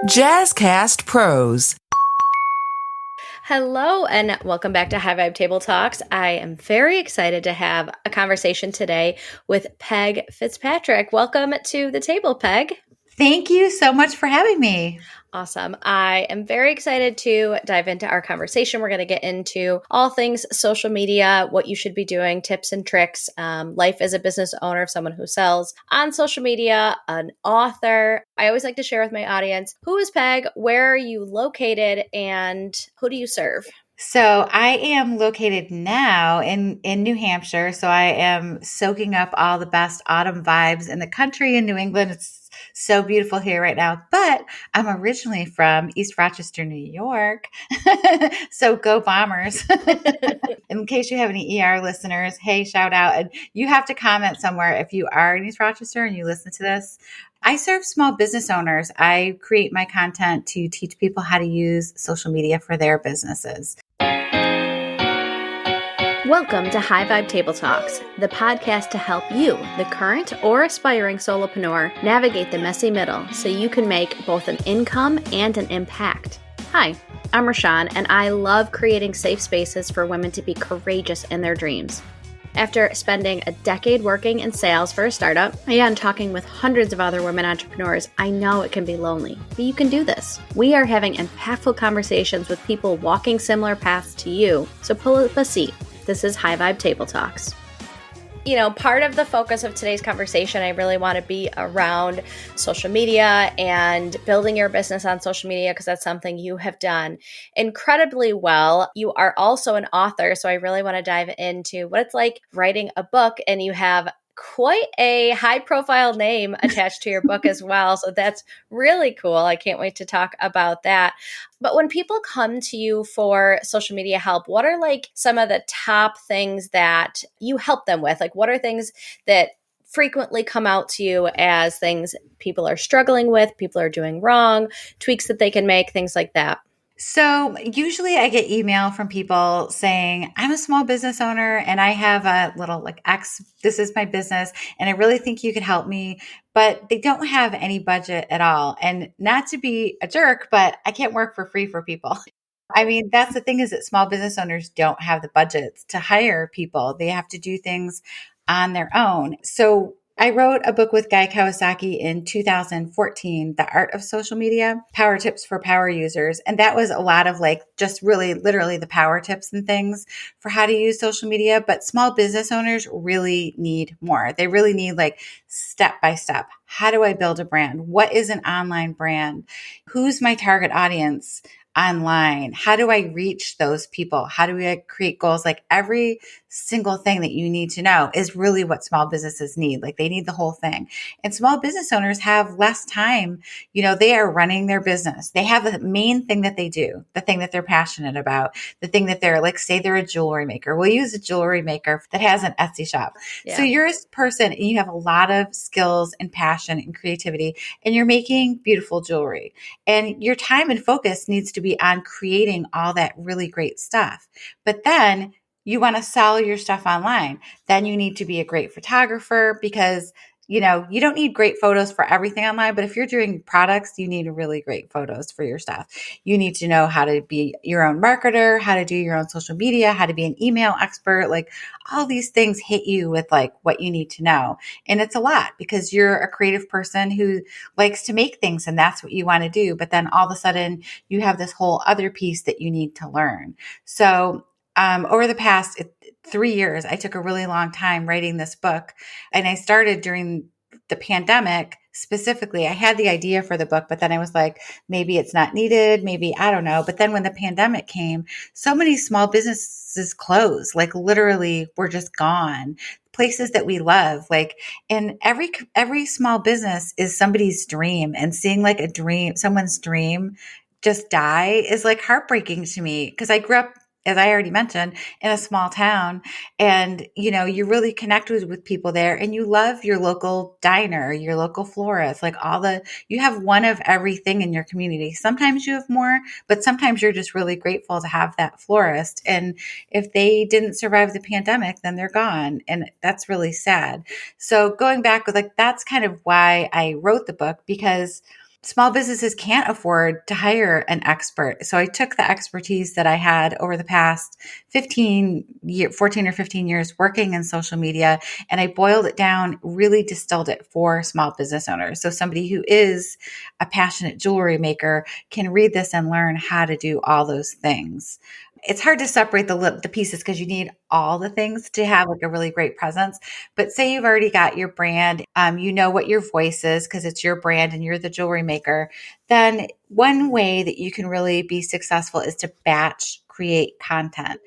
Jazzcast Pros. Hello and welcome back to High Vibe Table Talks. I am very excited to have a conversation today with Peg Fitzpatrick. Welcome to the table, Peg. Thank you so much for having me. Awesome. I am very excited to dive into our conversation. We're going to get into all things social media, what you should be doing, tips and tricks, life as a business owner, someone who sells on social media, an author. I always like to share with my audience, who is Peg, where are you located, and who do you serve? So I am located now in New Hampshire. So I am soaking up all the best autumn vibes in the country in New England. It's so beautiful here right now. But I'm originally from East Rochester, New York. So go Bombers. In case you have any ER listeners, hey, shout out. And you have to comment somewhere if you are in East Rochester and you listen to this. I serve small business owners. I create my content to teach people how to use social media for their businesses. Welcome to High Vibe Table Talks, the podcast to help you, the current or aspiring solopreneur, navigate the messy middle so you can make both an income and an impact. Hi, I'm Rashawn, and I love creating safe spaces for women to be courageous in their dreams. After spending a decade working in sales for a startup and talking with hundreds of other women entrepreneurs, I know it can be lonely, but you can do this. We are having impactful conversations with people walking similar paths to you, so pull up a seat. This is High Vibe Table Talks. You know, part of the focus of today's conversation, I really want to be around social media and building your business on social media, because that's something you have done incredibly well. You are also an author, so I really want to dive into what it's like writing a book, and you have quite a high-profile name attached to your book as well. So that's really cool. I can't wait to talk about that. But when people come to you for social media help, what are like some of the top things that you help them with? Like, what are things that frequently come out to you as things people are struggling with, people are doing wrong, tweaks that they can make, things like that? So usually I get email from people saying, I'm a small business owner and I have a little this is my business and I really think you could help me, but they don't have any budget at all. And not to be a jerk, but I can't work for free for people. I mean, that's the thing, is that small business owners don't have the budgets to hire people. They have to do things on their own. So I wrote a book with Guy Kawasaki in 2014, The Art of Social Media, Power Tips for Power Users. And that was a lot of just really literally the power tips and things for how to use social media. But small business owners really need more. They really need step by step. How do I build a brand? What is an online brand? Who's my target audience online? How do I reach those people? How do I create goals? Every single thing that you need to know is really what small businesses need. They need the whole thing. And small business owners have less time. They are running their business. They have the main thing that they do, the thing that they're passionate about, the thing that they're say they're a jewelry maker. We'll use a jewelry maker that has an Etsy shop. Yeah. So you're a person and you have a lot of skills and passion and creativity, and you're making beautiful jewelry. And your time and focus needs to be on creating all that really great stuff. But then you want to sell your stuff online. Then you need to be a great photographer, because you don't need great photos for everything online, but if you're doing products, you need really great photos for your stuff. You need to know how to be your own marketer, how to do your own social media, how to be an email expert. All these things hit you with what you need to know. And it's a lot, because you're a creative person who likes to make things and that's what you want to do. But then all of a sudden you have this whole other piece that you need to learn. So over the past 3 years, I took a really long time writing this book, and I started during the pandemic. Specifically, I had the idea for the book, but then I was like, maybe it's not needed. Maybe, I don't know. But then when the pandemic came, so many small businesses closed, literally were just gone. Places that we love, and every small business is somebody's dream, and seeing someone's dream just die is heartbreaking to me, because I grew up, as I already mentioned, in a small town, and you really connect with people there, and you love your local diner, your local florist, you have one of everything in your community. Sometimes you have more, but sometimes you're just really grateful to have that florist. And if they didn't survive the pandemic, then they're gone, and that's really sad. So going back, that's kind of why I wrote the book, because small businesses can't afford to hire an expert. So I took the expertise that I had over the past 14 or 15 years working in social media, and I boiled it down, really distilled it for small business owners. So somebody who is a passionate jewelry maker can read this and learn how to do all those things. It's hard to separate the pieces because you need all the things to have like a really great presence. But say you've already got your brand, you know what your voice is because it's your brand and you're the jewelry maker. Then one way that you can really be successful is to batch create content.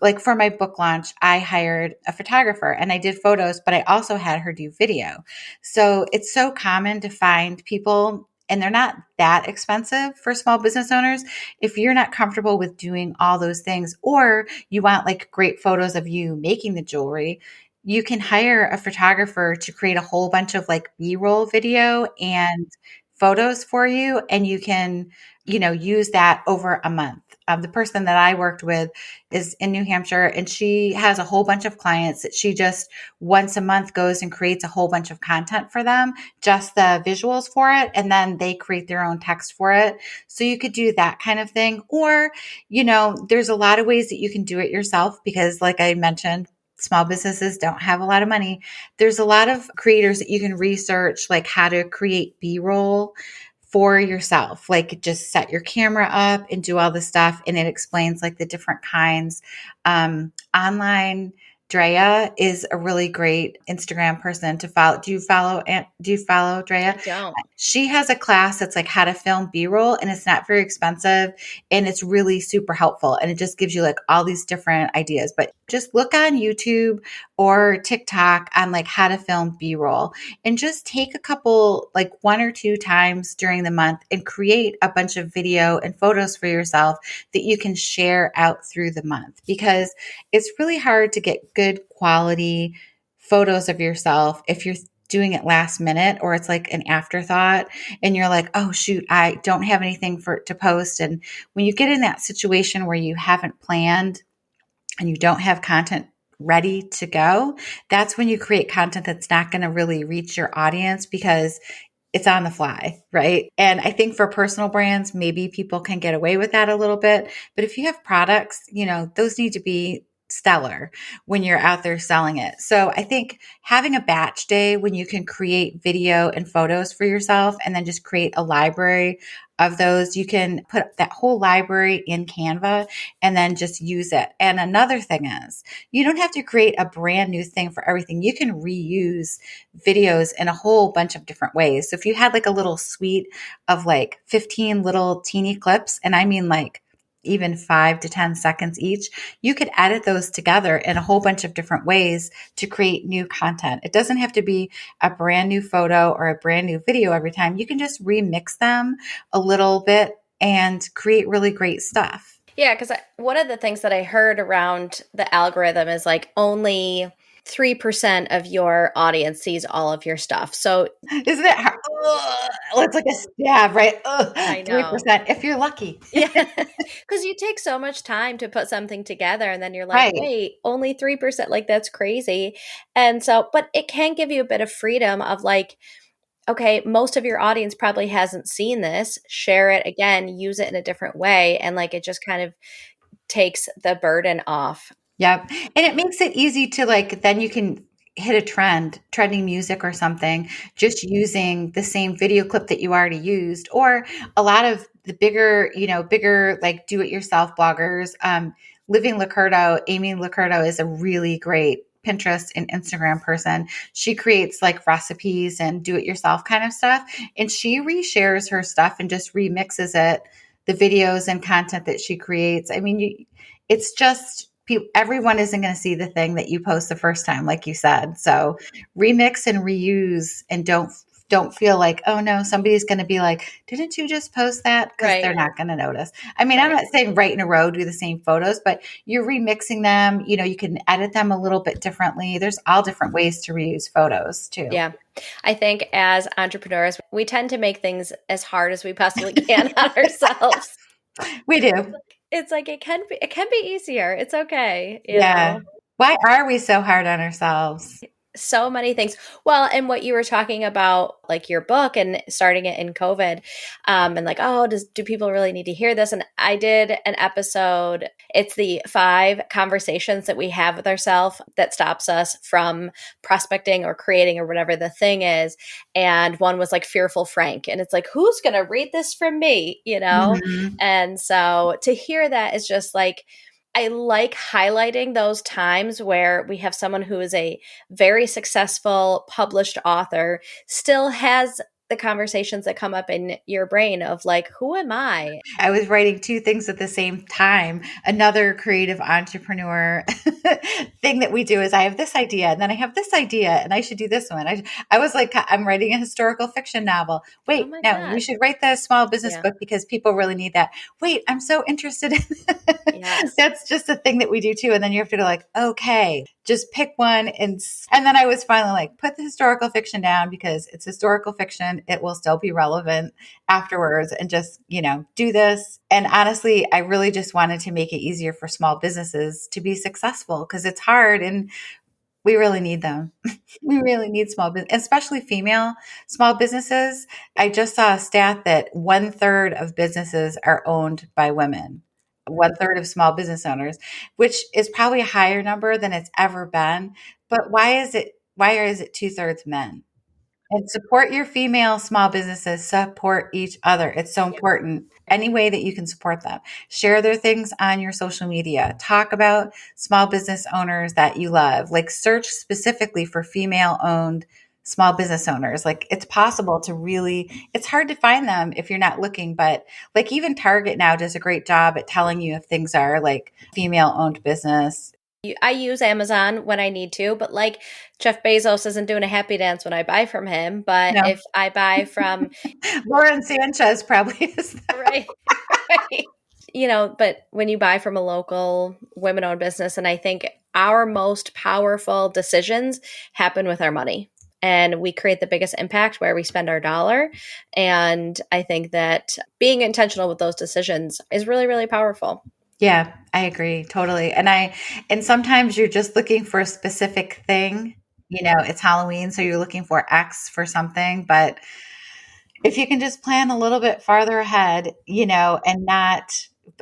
Like for my book launch, I hired a photographer and I did photos, but I also had her do video. So it's so common to find people, and they're not that expensive for small business owners. If you're not comfortable with doing all those things, or you want like great photos of you making the jewelry, you can hire a photographer to create a whole bunch of like B-roll video and photos for you. And you can, use that over a month. The person that I worked with is in New Hampshire, and she has a whole bunch of clients that she just once a month goes and creates a whole bunch of content for them, just the visuals for it. And then they create their own text for it. So you could do that kind of thing. Or, there's a lot of ways that you can do it yourself because like I mentioned, small businesses don't have a lot of money. There's a lot of creators that you can research, like how to create B-roll for yourself. Like just set your camera up and do all the stuff. And it explains like the different kinds. Online Drea is a really great Instagram person to follow. Do you follow Drea? I don't. She has a class that's like how to film B-roll, and it's not very expensive and it's really super helpful. And it just gives you like all these different ideas. But just look on YouTube or TikTok on like how to film B-roll and just take a couple, like 1 or 2 times during the month and create a bunch of video and photos for yourself that you can share out through the month, because it's really hard to get good quality photos of yourself if you're doing it last minute or it's like an afterthought and you're like, oh shoot, I don't have anything to post. And when you get in that situation where you haven't planned and you don't have content ready to go, that's when you create content that's not going to really reach your audience because it's on the fly, right? And I think for personal brands, maybe people can get away with that a little bit. But if you have products, those need to be stellar when you're out there selling it. So I think having a batch day when you can create video and photos for yourself and then just create a library of those, you can put that whole library in Canva and then just use it. And another thing is, you don't have to create a brand new thing for everything. You can reuse videos in a whole bunch of different ways. So if you had like a little suite of like 15 little teeny clips, and I mean like even 5 to 10 seconds each, you could edit those together in a whole bunch of different ways to create new content. It doesn't have to be a brand new photo or a brand new video every time. You can just remix them a little bit and create really great stuff. Yeah, because one of the things that I heard around the algorithm is like only 3% of your audience sees all of your stuff. So isn't it hard? It's like a stab, right? I know. 3% if you're lucky. Yeah, because you take so much time to put something together and then you're like, Right. wait, only 3%, like that's crazy. And so, but it can give you a bit of freedom of like, okay, most of your audience probably hasn't seen this. Share it again, use it in a different way. And like, it just kind of takes the burden off. Yep. And it makes it easy to like, then you can hit a trending music or something, just using the same video clip that you already used. Or a lot of the bigger like do it yourself bloggers, Amy Licurdo is a really great Pinterest and Instagram person. She creates like recipes and do it yourself kind of stuff. And she reshares her stuff and just remixes it, the videos and content that she creates. I mean, it's just everyone isn't going to see the thing that you post the first time, like you said. So remix and reuse, and don't feel like, oh no, somebody's going to be like, didn't you just post that? Because Right. they're not going to notice. I mean, I'm not saying right in a row do the same photos, but you're remixing them. You can edit them a little bit differently. There's all different ways to reuse photos too. Yeah. I think as entrepreneurs, we tend to make things as hard as we possibly can on ourselves. We do. It's like it can be easier. It's okay. You Yeah. know? Why are we so hard on ourselves? So many things. Well, and what you were talking about, like your book and starting it in COVID, and like, oh, do people really need to hear this? And I did an episode. It's the 5 conversations that we have with ourselves that stops us from prospecting or creating or whatever the thing is. And one was like fearful Frank, and it's like, who's going to read this from me? Mhm. And so to hear that is just like, I like highlighting those times where we have someone who is a very successful published author still has the conversations that come up in your brain of like, who am I? I was writing 2 things at the same time. Another creative entrepreneur thing that we do is I have this idea and then I have this idea and I should do this one. I was like, I'm writing a historical fiction novel. Oh Wait, my no, you God. should write the small business Yeah. book because people really need that. Wait, I'm so interested in Yes. That's just a thing that we do too. And then you have to go like, okay, just pick one. And then I was finally like, put the historical fiction down because it's historical fiction. It will still be relevant afterwards and just, do this. And honestly, I really just wanted to make it easier for small businesses to be successful because it's hard and we really need them. We really need small business, especially female small businesses. I just saw a stat that 1/3 of businesses are owned by women. 1/3 of small business owners, which is probably a higher number than it's ever been. But why is it 2/3 men? And support your female small businesses, support each other. It's so important. Any way that you can support them. Share their things on your social media. Talk about small business owners that you love. Like search specifically for female owned small business owners. Like it's possible to really, it's hard to find them if you're not looking, but like even Target now does a great job at telling you if things are like female owned business. I use Amazon when I need to, but like Jeff Bezos isn't doing a happy dance when I buy from him. But No, if I buy from, Lauren Sanchez probably is. right, right, but when you buy from a local women owned business, and I think our most powerful decisions happen with our money. And we create the biggest impact where we spend our dollar. And I think that being intentional with those decisions is really, really powerful. Yeah, I agree totally. And sometimes you're just looking for a specific thing. It's Halloween, so you're looking for X for something, but if you can just plan a little bit farther ahead, and not,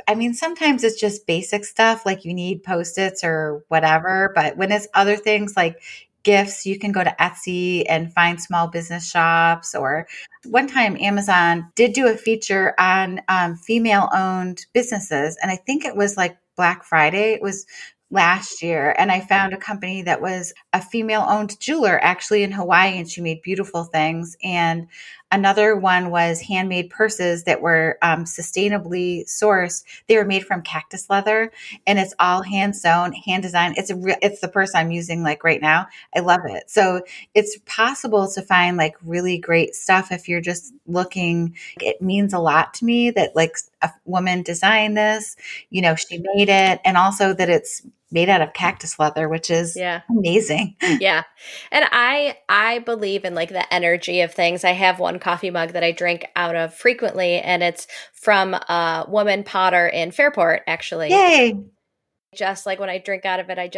I mean, sometimes it's just basic stuff like you need Post-its or whatever. But when it's other things like gifts, you can go to Etsy and find small business shops. Or one time, Amazon did do a feature on female owned businesses. And I think it was like Black Friday. It was last year. And I found a company that was a female owned jeweler actually in Hawaii, and she made beautiful things. And another one was handmade purses that were sustainably sourced. They were made from cactus leather, and it's all hand sewn, hand designed. It's the purse I'm using like right now. I love it. So it's possible to find like really great stuff if you're just looking. It means a lot to me that like a woman designed this. She made it, and also that it's made out of cactus leather, which is amazing. Yeah. And I believe in like the energy of things. I have one coffee mug that I drink out of frequently, and it's from a woman potter in Fairport, actually. Yay. Just like when I drink out of it,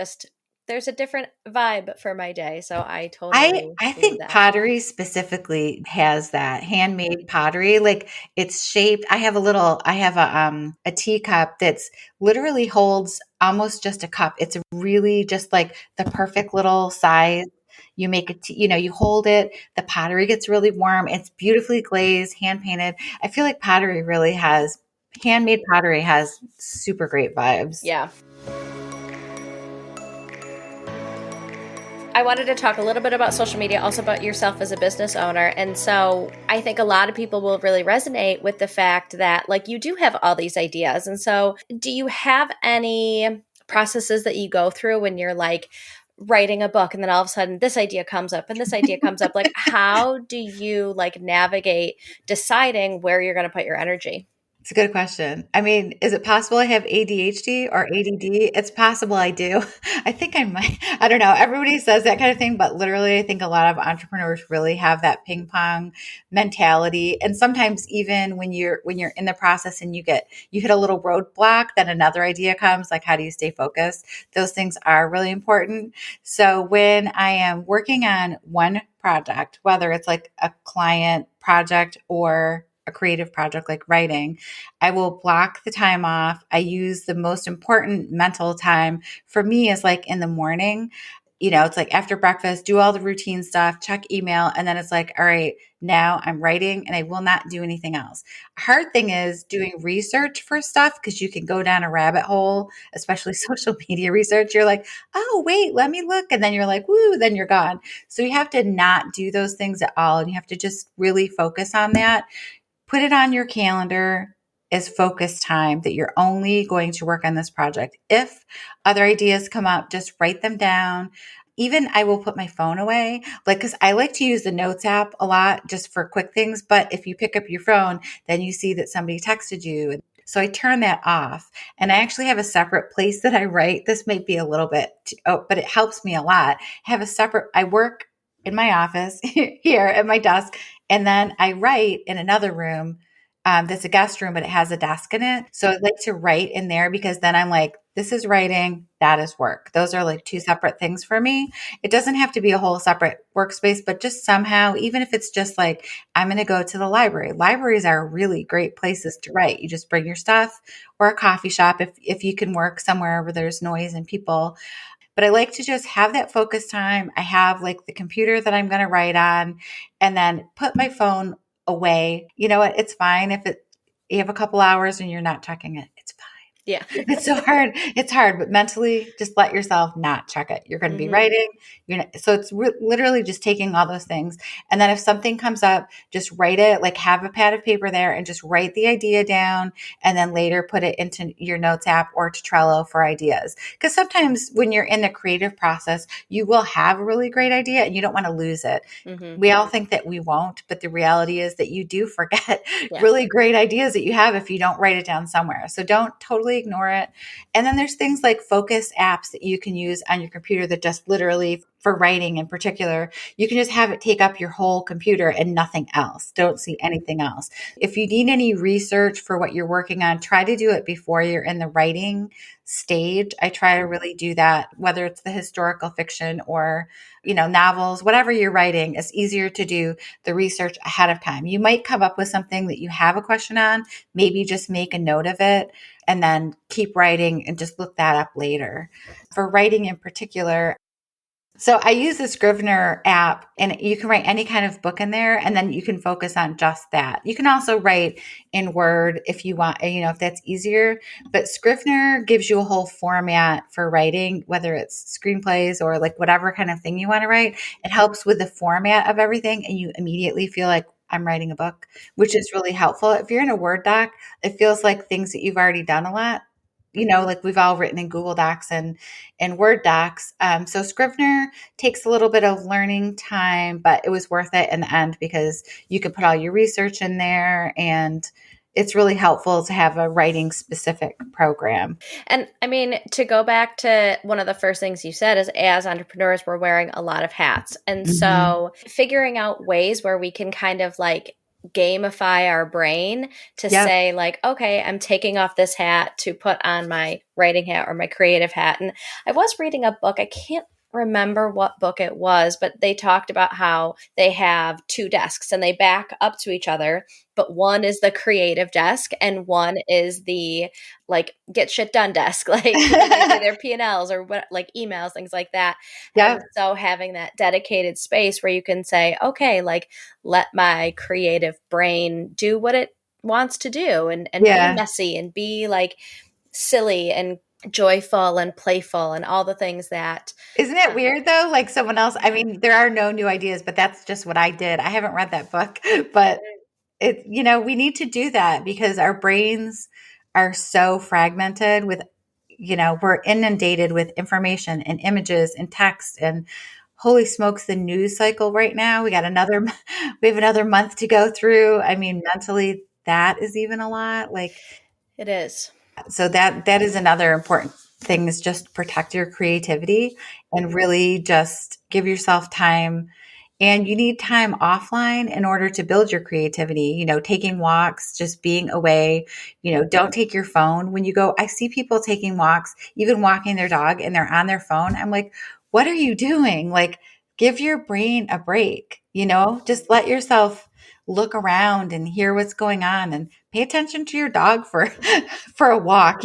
there's a different vibe for my day. So I totally I believe think that. pottery specifically has that handmade pottery. Like it's shaped. I have a teacup that's literally holds almost just a cup. It's really just like the perfect little size. You make it, you hold it. The pottery gets really warm. It's beautifully glazed, hand painted. I feel like handmade pottery has super great vibes. Yeah. I wanted to talk a little bit about social media, also about yourself as a business owner. And so I think a lot of people will really resonate with the fact that like you do have all these ideas. And so do you have any processes that you go through when you're like writing a book and then all of a sudden this idea comes up and this idea comes up? Like how do you like navigate deciding where you're going to put your energy? It's a good question. I mean, is it possible I have ADHD or ADD? It's possible I do. I think I might. I don't know. Everybody says that kind of thing, but literally, I think a lot of entrepreneurs really have that ping pong mentality. And sometimes, even when you're in the process and you hit a little roadblock, then another idea comes. Like, how do you stay focused? Those things are really important. So when I am working on one project, whether it's like a client project or a creative project like writing, I will block the time off. I use the most important mental time for me is like in the morning. It's like after breakfast, do all the routine stuff, check email, and then it's like, all right, now I'm writing and I will not do anything else. Hard thing is doing research for stuff because you can go down a rabbit hole, especially social media research. You're like, oh, wait, let me look. And then you're like, woo, then you're gone. So you have to not do those things at all. And you have to just really focus on that. Put it on your calendar as focus time that you're only going to work on this project. If other ideas come up, just write them down. Even I will put my phone away, like, because I like to use the notes app a lot just for quick things. But if you pick up your phone, then you see that somebody texted you. So I turn that off. And I actually have a separate place that I write. This might be a little bit, but it helps me a lot. I work in my office here at my desk, and then I write in another room that's a guest room, but it has a desk in it. So I like to write in there because then I'm like, this is writing, that is work. Those are like two separate things for me. It doesn't have to be a whole separate workspace, but just somehow, even if it's just like, I'm going to go to the library. Libraries are really great places to write. You just bring your stuff, or a coffee shop if you can work somewhere where there's noise and people. But I like to just have that focus time. I have like the computer that I'm going to write on, and then put my phone away. You know what? It's fine if you have a couple hours and you're not checking it. It's fine. Yeah. It's so hard. It's hard, but mentally, just let yourself not check it. You're going to be writing. So it's literally just taking all those things. And then if something comes up, just write it, like have a pad of paper there and just write the idea down, and then later put it into your notes app or to Trello for ideas. Because sometimes when you're in the creative process, you will have a really great idea and you don't want to lose it. We all think that we won't, but the reality is that you do forget really great ideas that you have if you don't write it down somewhere. So don't totally ignore it. And then there's things like focus apps that you can use on your computer that just literally, for writing in particular, you can just have it take up your whole computer and nothing else. Don't see anything else. If you need any research for what you're working on, try to do it before you're in the writing stage. I try to really do that, whether it's the historical fiction or, novels, whatever you're writing. It's easier to do the research ahead of time. You might come up with something that you have a question on, maybe just make a note of it and then keep writing and just look that up later. For writing in particular, so I use the Scrivener app, and you can write any kind of book in there, and then you can focus on just that. You can also write in Word if you want, if that's easier. But Scrivener gives you a whole format for writing, whether it's screenplays or like whatever kind of thing you want to write. It helps with the format of everything, and you immediately feel like I'm writing a book, which is really helpful. If you're in a Word doc, it feels like things that you've already done a lot. Like we've all written in Google Docs and Word docs. So Scrivener takes a little bit of learning time, but it was worth it in the end because you can put all your research in there, and it's really helpful to have a writing specific program. And I mean, to go back to one of the first things you said is as entrepreneurs, we're wearing a lot of hats. And so figuring out ways where we can kind of like gamify our brain to say like, okay, I'm taking off this hat to put on my writing hat or my creative hat. And I was reading a book. I can't remember what book it was, but they talked about how they have two desks and they back up to each other, but one is the creative desk and one is the like get shit done desk, like they do their P&Ls or what, like emails, things like that. And so having that dedicated space where you can say, okay, like let my creative brain do what it wants to do and be messy and be like silly and joyful and playful and all the things that. Isn't it weird though? Like someone else, I mean, there are no new ideas, but that's just what I did. I haven't read that book, but we need to do that because our brains are so fragmented with, we're inundated with information and images and text, and holy smokes, the news cycle right now. We have another month to go through. I mean, mentally, that is even a lot. Like, It is. so that is another important thing, is just protect your creativity and really just give yourself time. And you need time offline in order to build your creativity, taking walks, just being away, don't take your phone when you go. I see people taking walks, even walking their dog, and they're on their phone. I'm like, what are you doing? Like, give your brain a break, just let yourself look around and hear what's going on, and pay attention to your dog for for a walk.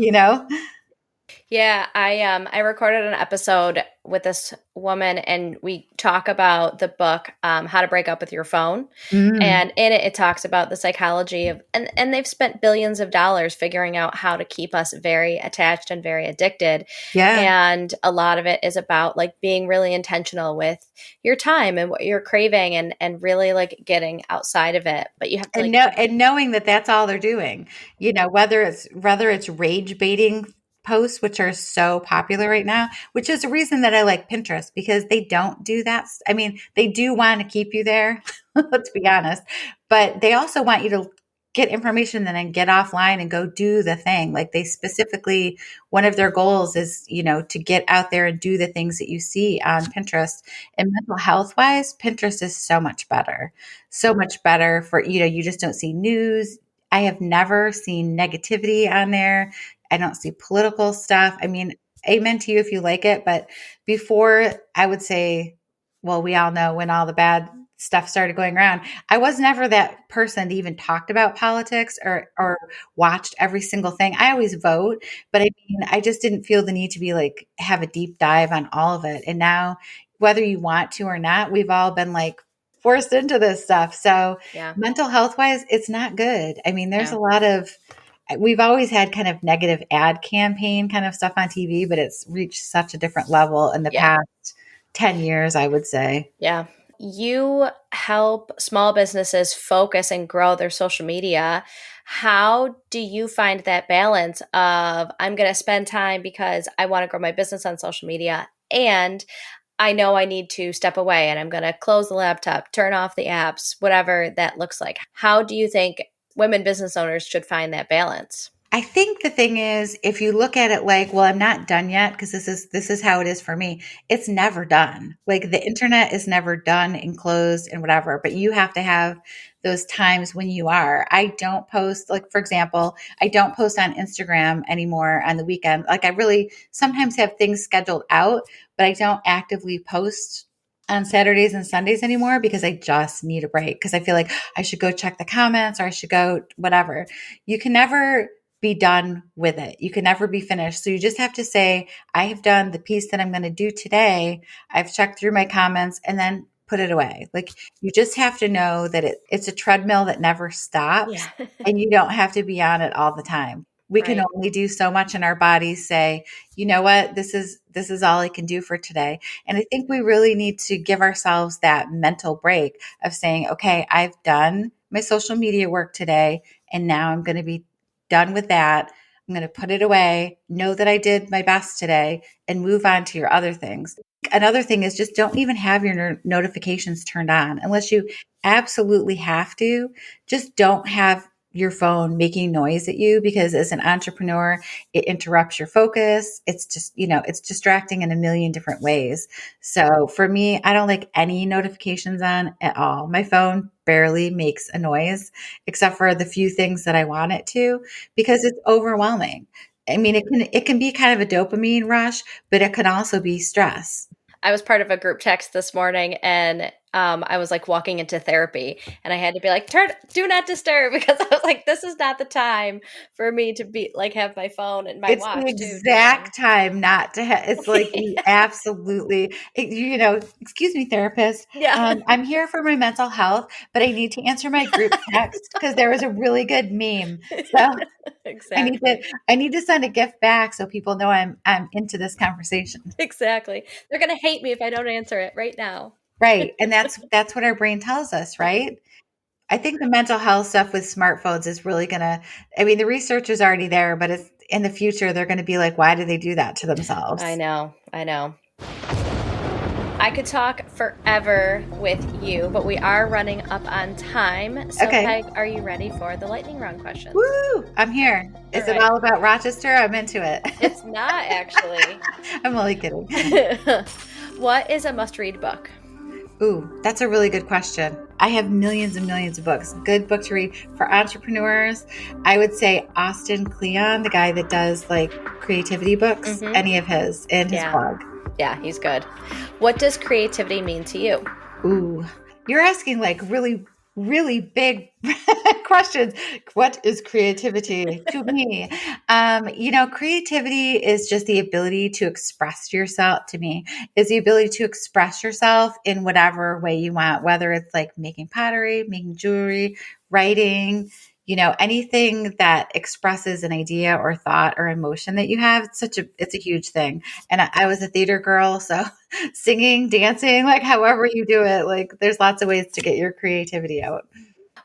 Yeah, I recorded an episode with this woman, and we talk about the book How to Break Up with Your Phone. Mm, And in it, it talks about the psychology of, and they've spent billions of dollars figuring out how to keep us very attached and very addicted. yeah. And a lot of it is about like being really intentional with your time and what you're craving, and really like getting outside of it. But you have to And like know keep, and knowing that that's all they're doing, whether it's rage baiting posts, which are so popular right now, which is the reason that I like Pinterest, because they don't do that. I mean, they do want to keep you there, let's be honest, but they also want you to get information and then get offline and go do the thing. Like, they specifically, one of their goals is, to get out there and do the things that you see on Pinterest. And mental health wise, Pinterest is so much better for, you just don't see news. I have never seen negativity on there. I don't see political stuff. I mean, amen to you if you like it. But before, I would say, well, we all know when all the bad stuff started going around, I was never that person that even talked about politics or watched every single thing. I always vote, but I mean, I just didn't feel the need to be like, have a deep dive on all of it. And now, whether you want to or not, we've all been like forced into this stuff. So yeah, mental health wise, it's not good. I mean, there's yeah, a lot of, we've always had kind of negative ad campaign kind of stuff on TV, but it's reached such a different level in the yeah. past 10 years, I would say. Yeah. You help small businesses focus and grow their social media. How do you find that balance of I'm going to spend time because I want to grow my business on social media, and I know I need to step away and I'm going to close the laptop, turn off the apps, whatever that looks like? How do you think women business owners should find that balance? I think the thing is, if you look at it like, well, I'm not done yet because this is how it is for me. It's never done. Like, the internet is never done and closed and whatever, but you have to have those times when you are. I don't post, like, for example, I don't post on Instagram anymore on the weekend. Like, I really sometimes have things scheduled out, but I don't actively post on Saturdays and Sundays anymore because I just need a break, because I feel like I should go check the comments or I should go whatever. You can never be done with it. You can never be finished. So you just have to say, I have done the piece that I'm going to do today. I've checked through my comments, and then put it away. Like, you just have to know that it's a treadmill that never stops, Yeah. and you don't have to be on it all the time. We can Right. only do so much, and our bodies say, you know what, this is all I can do for today. And I think we really need to give ourselves that mental break of saying, okay, I've done my social media work today, and now I'm going to be done with that. I'm going to put it away, know that I did my best today, and move on to your other things. Another thing is, just don't even have your notifications turned on unless you absolutely have to. Just don't have your phone making noise at you, because as an entrepreneur, it interrupts your focus. It's just, it's distracting in a million different ways. So for me, I don't like any notifications on at all. My phone barely makes a noise except for the few things that I want it to, because it's overwhelming. I mean, it can be kind of a dopamine rush, but it can also be stress. I was part of a group text this morning, and I was like walking into therapy, and I had to be like, do not disturb, because I was like, this is not the time for me to be like, have my phone and my It's the watch too doing. exact time not to have. It's like, we absolutely, excuse me, therapist. Yeah. I'm here for my mental health, but I need to answer my group text because there was a really good meme. So I need to Exactly. I need to send a gift back so people know I'm into this conversation. Exactly. They're going to hate me if I don't answer it right now. Right. And that's what our brain tells us, right? I think the mental health stuff with smartphones is really I mean, the research is already there, but it's in the future, they're going to be like, why do they do that to I themselves? know. I know. I could talk forever with you, but we are running up on time. So, Okay. Peg, are you ready for the lightning round questions? Woo! I'm here. Is it all about Rochester? I'm into it. It's not, actually. I'm only kidding. What is a must-read book? Ooh, that's a really good question. I have millions and millions of books. Good book to read for entrepreneurs. I would say Austin Kleon, the guy that does like creativity books, any of his and his blog. Yeah, he's good. What does creativity mean to you? Ooh, you're asking like really, really big questions. What is creativity to me? Creativity is just the ability to express yourself. To me, is the ability to express yourself in whatever way you want, whether it's like making pottery, making jewelry, writing, anything that expresses an idea or thought or emotion that you have. It's a huge thing. And I was a theater girl, so singing, dancing, like however you do it, like there's lots of ways to get your creativity out.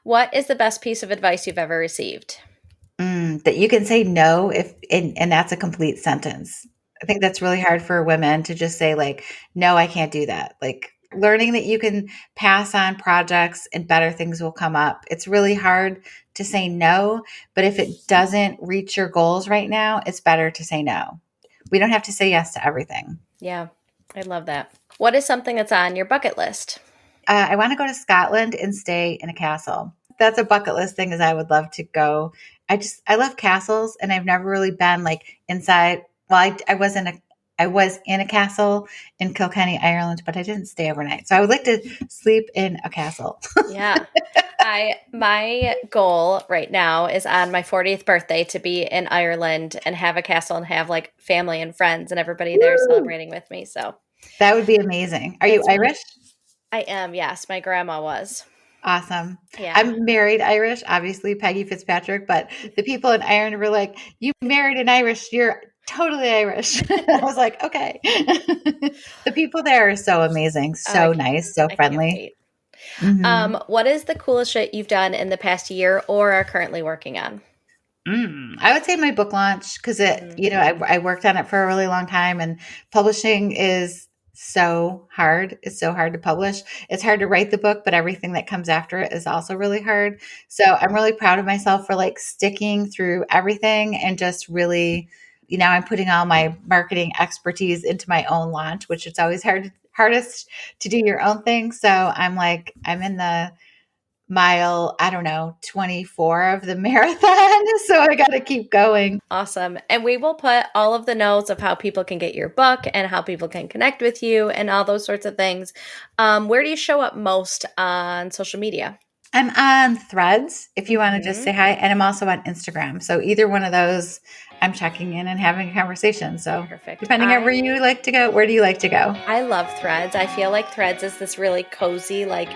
What is the best piece of advice you've ever received? That you can say no and that's a complete sentence. I think that's really hard for women to just say like, no, I can't do that. Like learning that you can pass on projects and better things will come up. It's really hard to say no, but if it doesn't reach your goals right now, it's better to say no. We don't have to say yes to everything. Yeah, I love that. What is something that's on your bucket list? I want to go to Scotland and stay in a castle. That's a bucket list thing, is I would love to go. I love castles, and I've never really been like inside. Well, I was in a castle in Kilkenny, Ireland, but I didn't stay overnight. So I would like to sleep in a castle. Yeah. My goal right now is on my 40th birthday to be in Ireland and have a castle and have like family and friends and everybody there celebrating with me. So that would be amazing. Are you Irish? I am. Yes. My grandma was. Awesome. Yeah. I'm married Irish, obviously Peggy Fitzpatrick, but the people in Ireland were like, you married an Irish, you're totally Irish. I was like, okay. The people there are so amazing, so nice, so friendly. What is the coolest shit you've done in the past year or are currently working on? I would say my book launch, because I worked on it for a really long time, and publishing is so hard. It's so hard to publish. It's hard to write the book, but everything that comes after it is also really hard. So I'm really proud of myself for like sticking through everything and just really, I'm putting all my marketing expertise into my own launch, which it's always hardest to do your own thing. So I'm in the mile, 24 of the marathon. So I got to keep going. Awesome. And we will put all of the notes of how people can get your book and how people can connect with you and all those sorts of things. Where do you show up most on social media? I'm on Threads, if you want to just say hi. And I'm also on Instagram. So either one of those, I'm checking in and having a conversation. So perfect. Depending on where you like to go, where do you like to go? I love Threads. I feel like Threads is this really cozy, like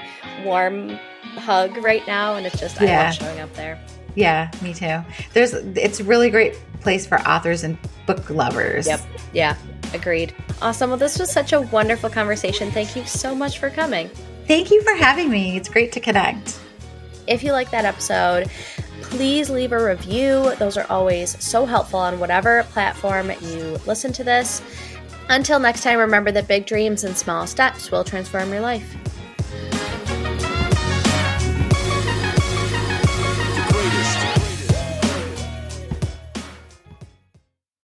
warm hug right now. And it's just, I love showing up there. Yeah, me too. It's a really great place for authors and book lovers. Yep. Yeah. Agreed. Awesome. Well, this was such a wonderful conversation. Thank you so much for coming. Thank you for having me. It's great to connect. If you like that episode, please leave a review. Those are always so helpful on whatever platform you listen to this. Until next time, remember that big dreams and small steps will transform your life.